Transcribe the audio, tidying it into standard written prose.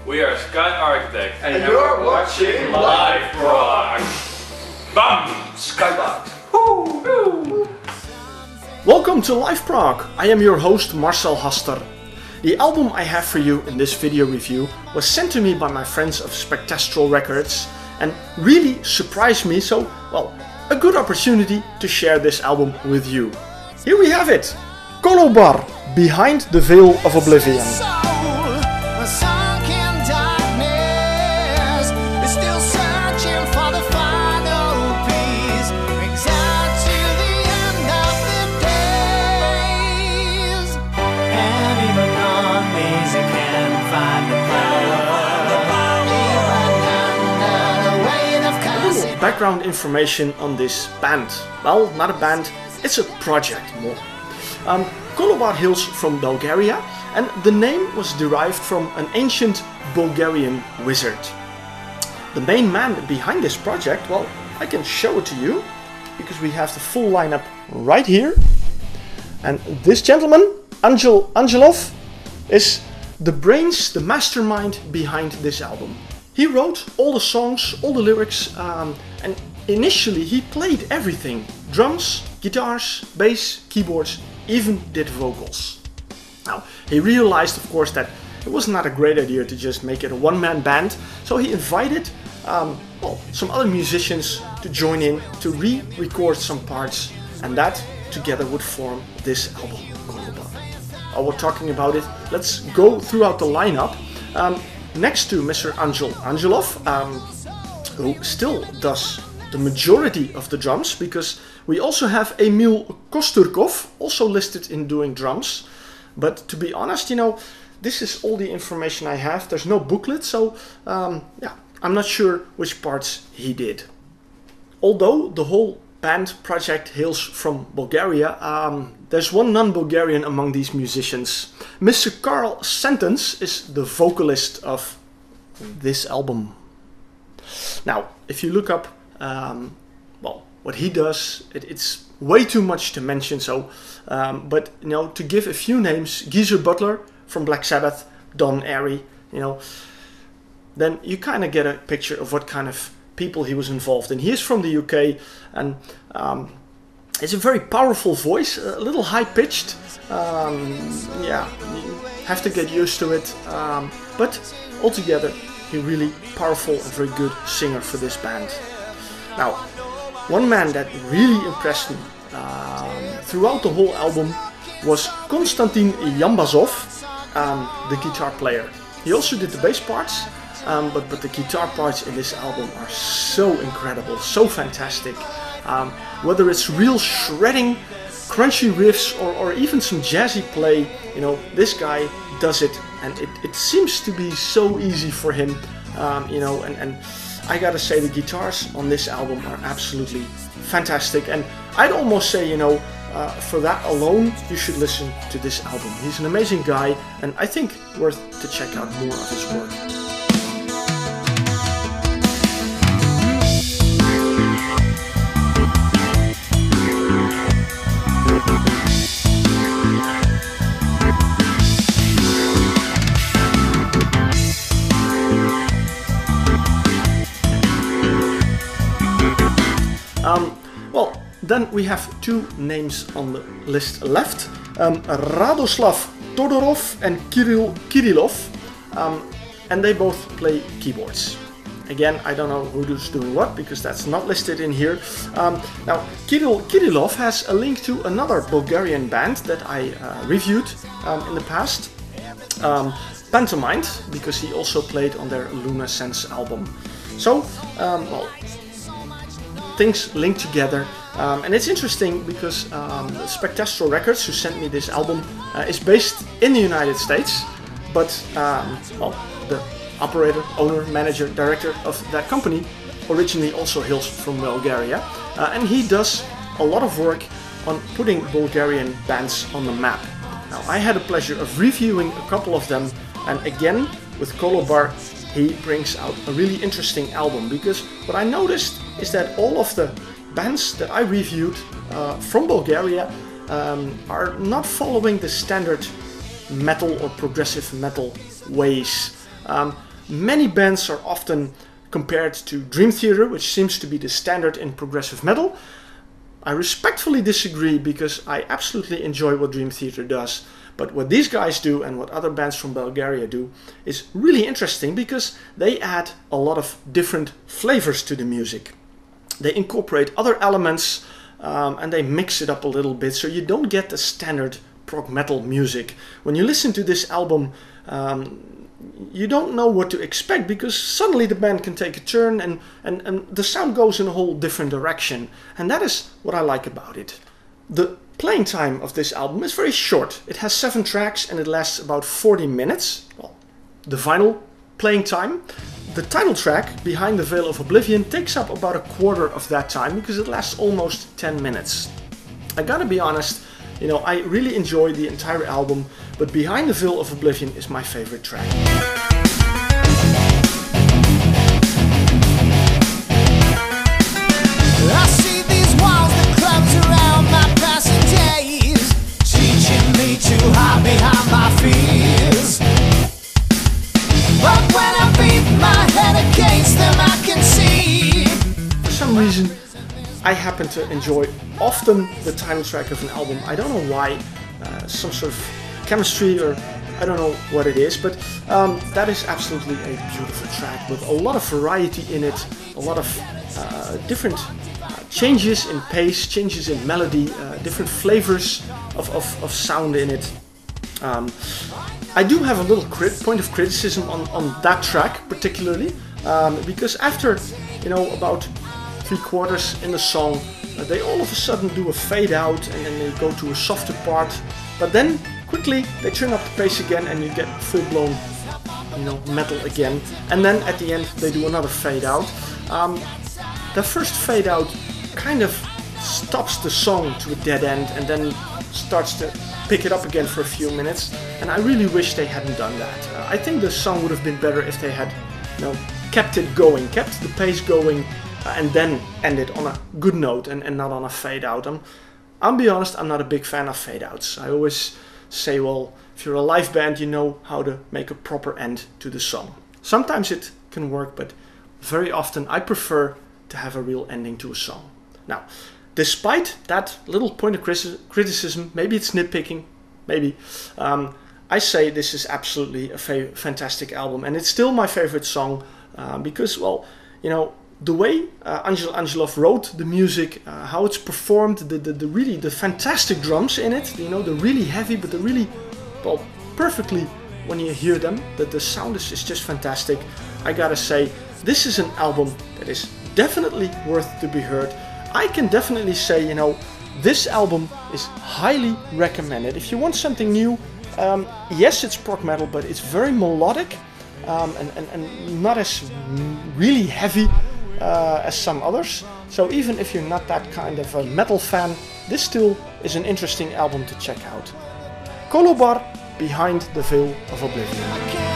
We are Sky Architect and you're watching Live Prog. Bam! Skybox. Welcome to Live Prog. I am your host Marcel Haster. The album I have for you in this video review was sent to me by my friends of Spectastral Records and really surprised me, so well, a good opportunity to share this album with you. Here we have it, Colobar, Behind the Veil of Oblivion. Background information on this band. Well, not a band, it's a project more. Colobar hails from Bulgaria and the name was derived from an ancient Bulgarian wizard. The main man behind this project, well, I can show it to you because we have the full lineup right here. And this gentleman, Angel Angelov, is the brains, the mastermind behind this album. He wrote all the songs, all the lyrics, and initially he played everything. Drums, guitars, bass, keyboards, even did vocals. Now, he realized, of course, that it was not a great idea to just make it a one-man band, so he invited some other musicians to join in to re-record some parts, and that together would form this album, Colobar. While we're talking about it, let's go throughout the lineup. Next to Mr. Angel Angelov, who still does the majority of the drums, because we also have Emil Kosturkov, also listed in doing drums. But to be honest, you know, this is all the information I have. There's no booklet, so yeah, I'm not sure which parts he did. Although the whole band project hails from Bulgaria, there's one non-Bulgarian among these musicians. Mr. Carl Sentence is the vocalist of this album. Now, if you look up well, what he does, it's way too much to mention, so but you know, to give a few names: Geezer Butler from Black Sabbath, Don Airey, you know, then you kind of get a picture of what kind of people he was involved in. He is from the UK and it's a very powerful voice, a little high-pitched. Yeah, you have to get used to it, but altogether he really powerful and very good singer for this band. Now, one man that really impressed me throughout the whole album was Konstantin Yambazov, the guitar player. He also did the bass parts, but the guitar parts in this album are so incredible, so fantastic. Whether it's real shredding, crunchy riffs, or even some jazzy play, you know, this guy does it, and it seems to be so easy for him, you know, and I gotta say the guitars on this album are absolutely fantastic, and I'd almost say, you know, for that alone, you should listen to this album. He's an amazing guy, and I think worth to check out more of his work. Well, then we have two names on the list left, Radoslav Todorov and Kirill Kirillov, and they both play keyboards. Again, I don't know who's doing what because that's not listed in here. Now, Kirill Kirillov has a link to another Bulgarian band that I reviewed in the past, Pantomime, because he also played on their Lunasense album. So, well, things link together, and it's interesting because Spectastral Records, who sent me this album, is based in the United States, but well, the operator, owner, manager, director of that company originally also hails from Bulgaria, and he does a lot of work on putting Bulgarian bands on the map. Now, I had the pleasure of reviewing a couple of them, and again with Colobar he brings out a really interesting album, because what I noticed is that all of the bands that I reviewed from Bulgaria are not following the standard metal or progressive metal ways. many bands are often compared to Dream Theater, which seems to be the standard in progressive metal. I respectfully disagree because I absolutely enjoy what Dream Theater does. But what these guys do and what other bands from Bulgaria do is really interesting because they add a lot of different flavors to the music. They incorporate other elements and they mix it up a little bit so you don't get the standard prog metal music. When you listen to this album, you don't know what to expect because suddenly the band can take a turn and the sound goes in a whole different direction. And that is what I like about it. The playing time of this album is very short. It has 7 tracks and it lasts about 40 minutes. Well, the vinyl playing time. The title track, Behind the Veil of Oblivion, takes up about a quarter of that time because it lasts almost 10 minutes. I gotta be honest, you know, I really enjoy the entire album, but Behind the Veil of Oblivion is my favorite track. I see these walls that close around my passing days, teaching me to hide behind my fears. But when I beat my head against them, I can see. For some reason, I happen to enjoy often the title track of an album. I don't know why, some sort of chemistry or I don't know what it is, but that is absolutely a beautiful track with a lot of variety in it, a lot of different changes in pace, changes in melody, different flavors of sound in it. I do have a little point of criticism on that track particularly, because after, you know, about 3/4 in the song, they all of a sudden do a fade out and then they go to a softer part, but then quickly they turn up the pace again and you get full-blown, you know, metal again, and then at the end they do another fade out. The first fade out kind of stops the song to a dead end and then starts to pick it up again for a few minutes, and I really wish they hadn't done that. I think the song would have been better if they had, you know, kept it going, kept the pace going, and then ended on a good note and not on a fade out. I'll be honest, I'm not a big fan of fade outs. I always say, well, if you're a live band, you know how to make a proper end to the song. Sometimes it can work, but very often I prefer to have a real ending to a song. Now, despite that little point of criticism, maybe it's nitpicking, maybe, I say this is absolutely a fantastic album, and it's still my favorite song because, well, you know, the way Angel Angelov wrote the music, how it's performed, the fantastic drums in it, you know, the really heavy, but the really, well, perfectly when you hear them, the sound is just fantastic. I gotta say, this is an album that is definitely worth to be heard. I can definitely say, you know, this album is highly recommended. If you want something new, yes, it's prog metal, but it's very melodic and not as really heavy as some others. So even if you're not that kind of a metal fan, this still is an interesting album to check out. Colobar, Behind the Veil of Oblivion.